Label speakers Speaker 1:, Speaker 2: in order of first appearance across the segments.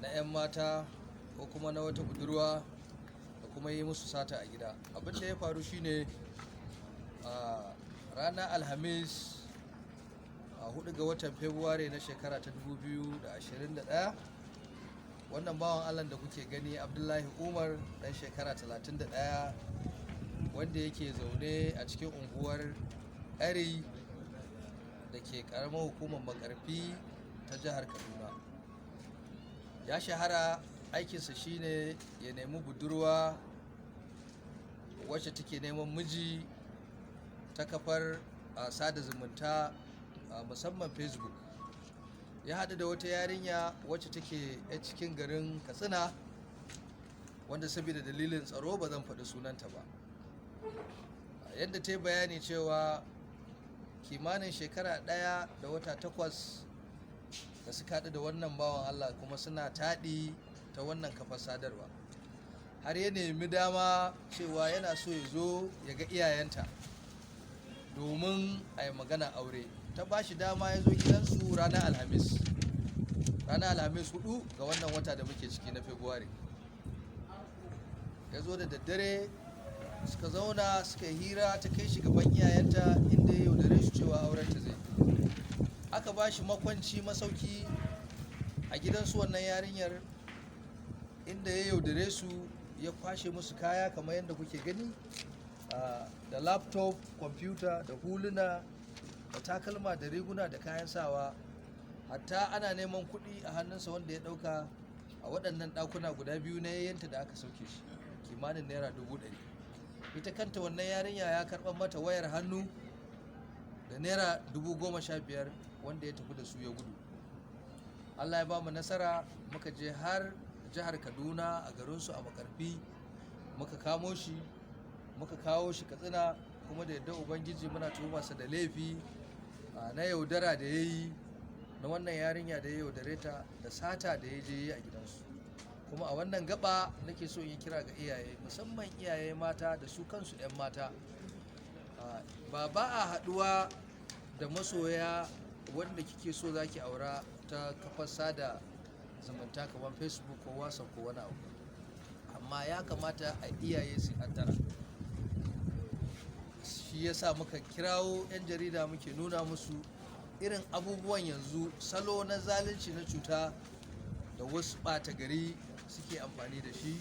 Speaker 1: na 'yan mata ko kuma na wata budurwa da kuma yi musu sata a gida. Abin da ya faru shine a ranar alhamis a 4 ga watan Fabrairu na shekara ta 2021, wannan bawan Allah da kuke gani Abdullahi Umar dan shekara 31 wanda yake zaune a cikin unguwar Ari da ke karamar hukumar Makarfi ta jihar Kaduna. Ya shahara aikinsa shine ya nemi budurwa wacce take neman miji ta kafar sada zumunta musamman Facebook. Ya haɗu da wata yarinya wacce take a cikin garin Katsina, wanda saboda dalilin tsaro ba zan faɗi sunanta ba. Yadda ta yi bayani cewa kimanin shekara 1 da wata 8 da suka haɗu da wannan bawan Allah kuma suna taɗi ta wannan kafar sadarwa, har ya nemi dama cewa yana so ya zo ya ga iyayenta domin a yi magana aure. Ta ba shi dama ya zo gidansu ranar alhamis 4 ga wannan wata da muke ciki na Fabrairu. Ya zo da daddare, suka zauna suka hira, ta kai shi gaban iyayenta inda ya yaudare su cewa aurenta zai. Aka ba shi makwanci masauki a gidansu wannan yarinyar, inda ya yaudare su, ya kwashe musu kaya kamar yadda kuke gani, da laptop, kwamfuta, da huluna, da takalma, da riguna, da kayan sawa. Hatta ana neman kuɗi a hannunsa wanda ya ɗauka a waɗannan ɗakuna guda biyu na yayyanta da aka sauke shi, kimanin naira 100,000. Ita kanta wannan yarinya ya karɓar mata wayar hannu da naira 15,000 wanda ya tafi da su ya gudu. Allah ya ba mu nasara, muka je har jihar Kaduna a garinsu a Makarfi, muka kamo shi, muka kawo shi Katsina, kuma da yadda Ubangiji muna tuhumarsa da laifi na yaudara da ya yi na wannan yarinya da ya yaudare ta, da sata da ya je yi a gidansu. Kuma a wannan gaba nake so in kira ga iyaye, musamman iyaye mata da su kansu 'yan mata. Ba a haɗuwa da masoya wanda kike so zaki aura ta kafar sada zumunta kamar Facebook ko WhatsApp ko wani abu, amma ya kamata a iyaye su hattara. Shi yasa muka kirawo 'yan jarida muke nuna musu irin abubuwan yanzu, salo na zalunci na cuta da wasu ɓata gari suke amfani da shi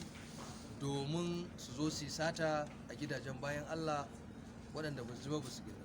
Speaker 1: domin su zo su yi sata a gidajen bayan Allah waɗanda ba su ji ba su gani.